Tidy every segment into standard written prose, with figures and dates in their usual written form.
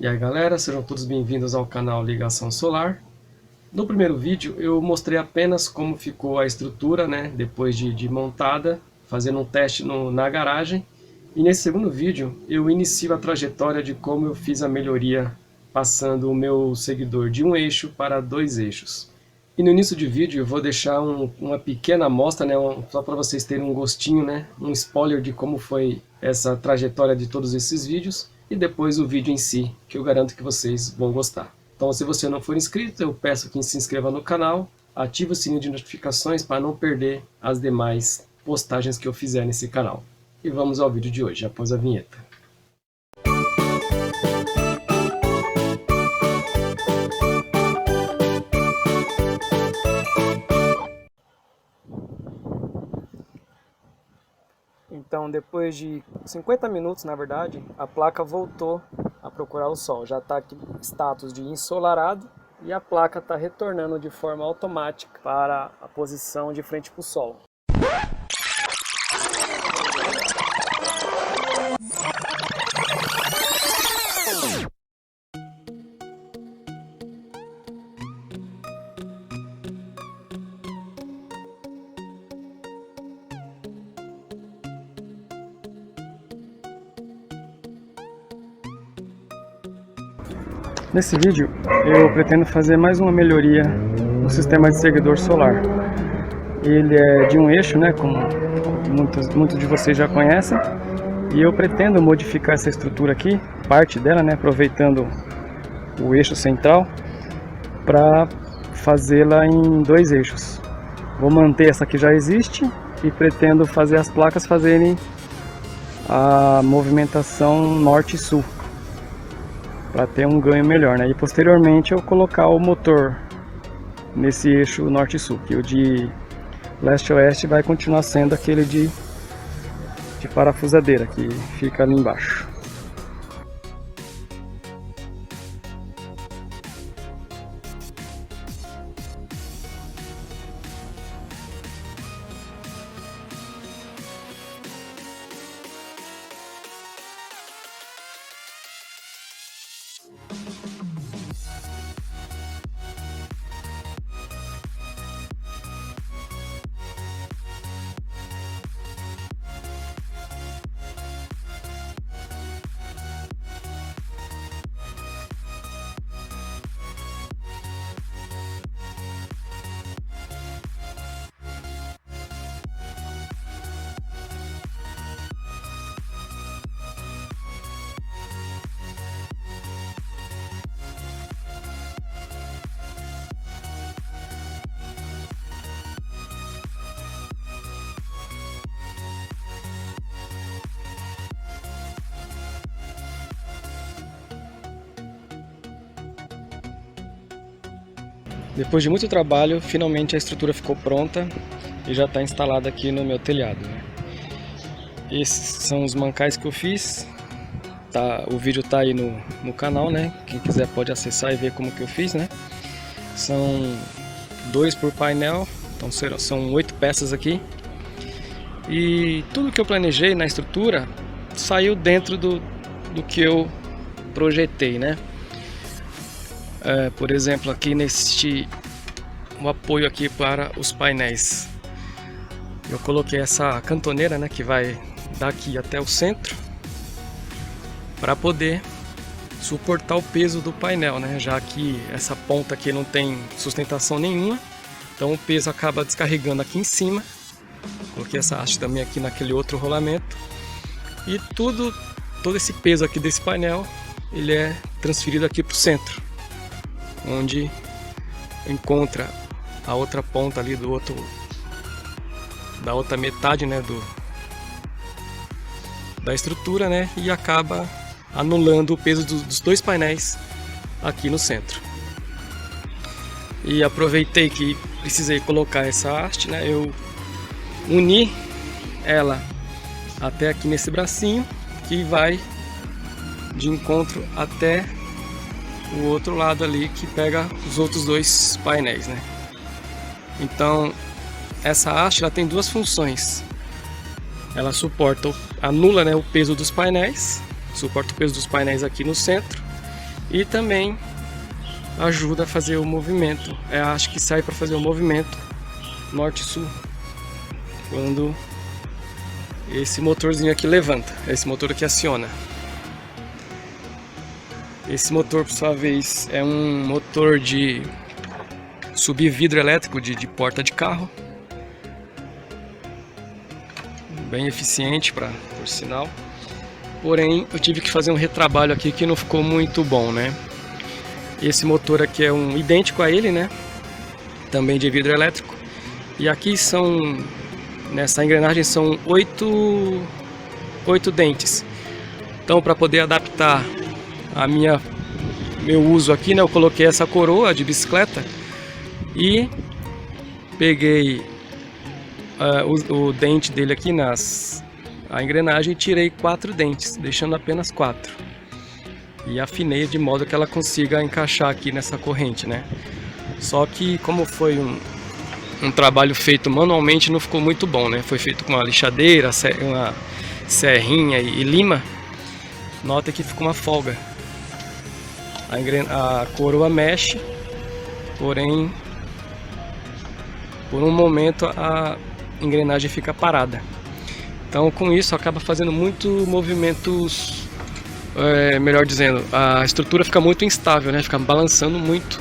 E aí galera, sejam todos bem-vindos ao canal Ligação Solar. No primeiro vídeo eu mostrei apenas como ficou a estrutura, depois de montada, fazendo um teste na garagem. E nesse segundo vídeo eu inicio a trajetória de como eu fiz a melhoria passando o meu seguidor de um eixo para 2 eixos. E no início de vídeo eu vou deixar uma pequena amostra, só para vocês terem um gostinho, um spoiler de como foi essa trajetória de todos esses vídeos. E depois o vídeo em si, que eu garanto que vocês vão gostar. Então, se você não for inscrito, eu peço que se inscreva no canal, ative o sininho de notificações para não perder as demais postagens que eu fizer nesse canal. E vamos ao vídeo de hoje, após a vinheta. Então, depois de 50 minutos, na verdade, a placa voltou a procurar o sol. Já está aqui status de ensolarado e a placa está retornando de forma automática para a posição de frente para o sol. Nesse vídeo eu pretendo fazer mais uma melhoria no sistema de seguidor solar. Ele é de um eixo, como muitos de vocês já conhecem, e eu pretendo modificar essa estrutura aqui, parte dela, aproveitando o eixo central, para fazê-la em 2 eixos. Vou manter essa que já existe e pretendo fazer as placas fazerem a movimentação norte e sul, para ter um ganho melhor, e posteriormente eu colocar o motor nesse eixo norte e sul, que o de leste a oeste vai continuar sendo aquele de parafusadeira que fica ali embaixo. Depois de muito trabalho, finalmente a estrutura ficou pronta e já está instalada aqui no meu telhado. Esses são os mancais que eu fiz. O vídeo está aí no canal, Quem quiser pode acessar e ver como que eu fiz, São 2 por painel, então são 8 peças aqui. E tudo que eu planejei na estrutura saiu dentro do que eu projetei, Por exemplo, aqui o apoio aqui para os painéis, eu coloquei essa cantoneira, que vai daqui até o centro, para poder suportar o peso do painel, já que essa ponta aqui não tem sustentação nenhuma, então o peso acaba descarregando aqui em cima. Coloquei essa haste também aqui naquele outro rolamento, e todo esse peso aqui desse painel ele é transferido aqui para o centro, onde encontra a outra ponta ali da outra metade da estrutura, e acaba anulando o peso dos 2 painéis aqui no centro. E aproveitei que precisei colocar essa haste, eu uni ela até aqui nesse bracinho, que vai de encontro até o outro lado ali, que pega os outros 2 painéis, Então essa haste ela tem 2 funções. Ela suporta, anula o peso dos painéis, suporta o peso dos painéis aqui no centro, E também ajuda a fazer o movimento. Acho que sai para fazer o movimento norte-sul quando esse motorzinho aqui levanta, esse motor aqui aciona. Esse motor, por sua vez, é um motor de subir vidro elétrico de porta de carro, bem eficiente, por sinal. Porém, eu tive que fazer um retrabalho aqui que não ficou muito bom, né? Esse motor aqui é um idêntico a ele, né? Também de vidro elétrico. E aqui nessa engrenagem são 8 dentes. Então, para poder adaptar meu uso aqui, né? Eu coloquei essa coroa de bicicleta e peguei o dente dele aqui a engrenagem e tirei 4 dentes, deixando apenas 4. E afinei de modo que ela consiga encaixar aqui nessa corrente, né? Só que como foi um trabalho feito manualmente, não ficou muito bom, né? Foi feito com uma lixadeira, uma serrinha e lima. Nota que ficou uma folga. A coroa mexe, porém, por um momento a engrenagem fica parada. Então, com isso, acaba fazendo muito movimentos, melhor dizendo, a estrutura fica muito instável, né? Fica balançando muito,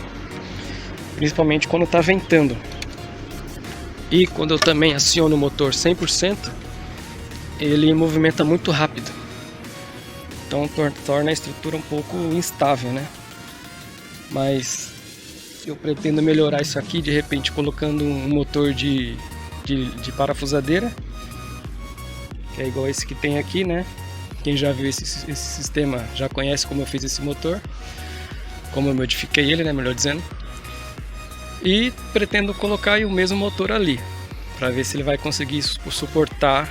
principalmente quando está ventando. E quando eu também aciono o motor 100%, ele movimenta muito rápido. Então, torna a estrutura um pouco instável, né? Mas eu pretendo melhorar isso aqui, de repente, colocando um motor de parafusadeira, que é igual esse que tem aqui, né? Quem já viu esse sistema já conhece como eu fiz esse motor, como eu modifiquei ele, né? Melhor dizendo. E pretendo colocar o mesmo motor ali, para ver se ele vai conseguir suportar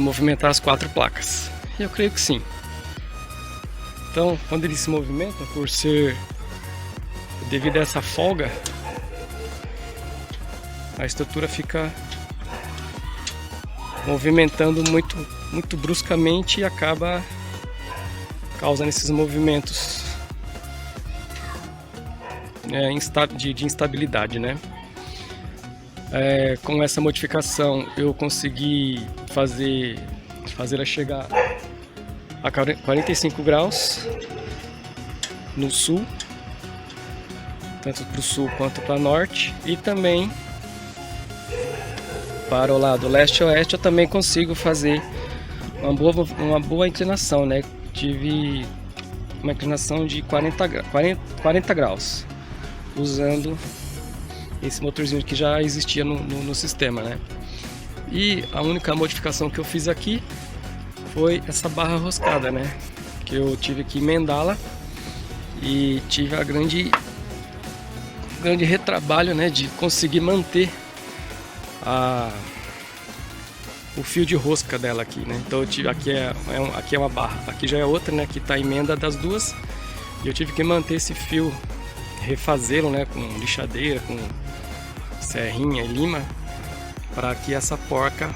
movimentar as 4 placas. Eu creio que sim. Então, quando ele se movimenta, por ser devido a essa folga, a estrutura fica movimentando muito bruscamente e acaba causando esses movimentos de instabilidade, né? Com essa modificação eu consegui fazê-la chegar a 45 graus no sul, tanto para o sul quanto para o norte, e também para o lado leste-oeste eu também consigo fazer uma boa inclinação, né? Tive uma inclinação de 40 graus usando esse motorzinho que já existia no sistema, né? E a única modificação que eu fiz aqui foi essa barra roscada, né? Que eu tive que emendá-la e tive a grande retrabalho, né? De conseguir manter o fio de rosca dela aqui, né? Então eu tive, aqui é uma barra, aqui já é outra, né? Que está a emenda das duas, e eu tive que manter esse fio, refazê-lo, né? Com lixadeira, com serrinha e lima, para que essa porca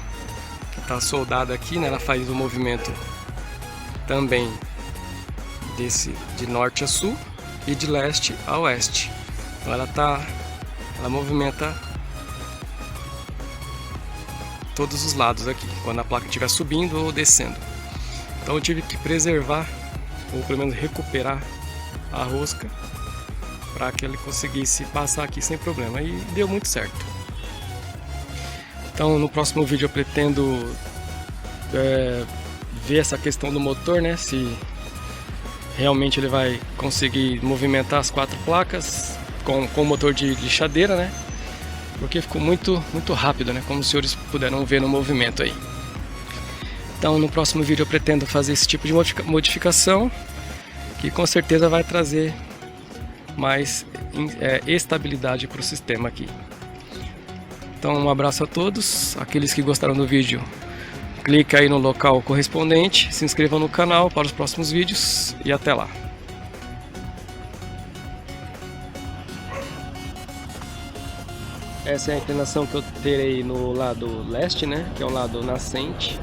que está soldada aqui, né? Ela faz o movimento também de norte a sul e de leste a oeste. Então ela movimenta todos os lados aqui, quando a placa estiver subindo ou descendo. Então eu tive que preservar, ou pelo menos recuperar a rosca, para que ele conseguisse passar aqui sem problema, e deu muito certo. Então no próximo vídeo eu pretendo ver essa questão do motor, né? Se realmente ele vai conseguir movimentar as 4 placas com o motor de lixadeira, né? Porque ficou muito rápido, né? Como os senhores puderam ver no movimento aí. Então no próximo vídeo eu pretendo fazer esse tipo de modificação, que com certeza vai trazer mais estabilidade para o sistema aqui. Então um abraço a todos. Aqueles que gostaram do vídeo, clique aí no local correspondente, se inscrevam no canal para os próximos vídeos e até lá. Essa é a inclinação que eu terei no lado leste, né? Que é o lado nascente,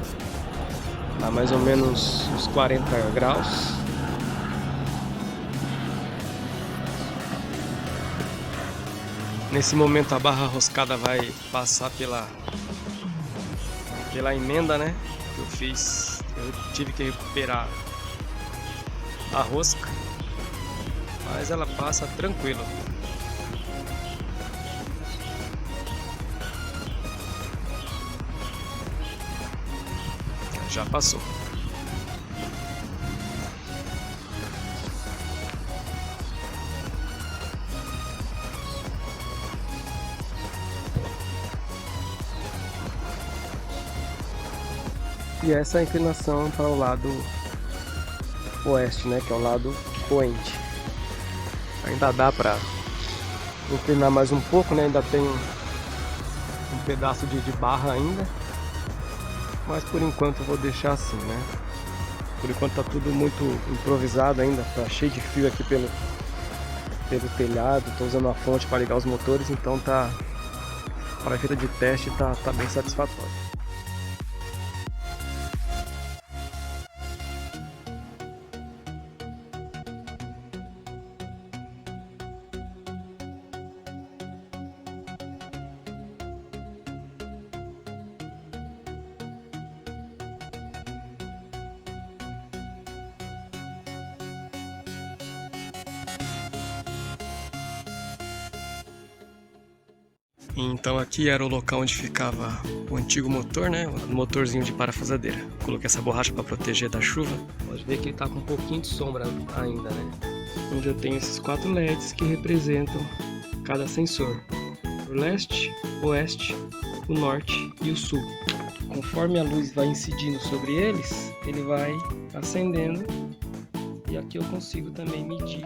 a mais ou menos uns 40 graus. Nesse momento a barra roscada vai passar pela emenda, né, que eu fiz. Eu tive que recuperar a rosca, mas ela passa tranquilo. Já passou. E essa é a inclinação para o lado oeste, né, que é o lado poente. Ainda dá para inclinar mais um pouco, né, ainda tem um pedaço de barra ainda, mas por enquanto eu vou deixar assim, né. Por enquanto tá tudo muito improvisado ainda, tá cheio de fio aqui pelo telhado, tô usando a fonte para ligar os motores, então tá, para a vida de teste tá bem satisfatório. Então aqui era o local onde ficava o antigo motor, né? O motorzinho de parafusadeira. Coloquei essa borracha para proteger da chuva. Pode ver que ele está com um pouquinho de sombra ainda, né? Onde eu tenho esses 4 LEDs que representam cada sensor: o leste, o oeste, o norte e o sul. Conforme a luz vai incidindo sobre eles, ele vai acendendo, e aqui eu consigo também medir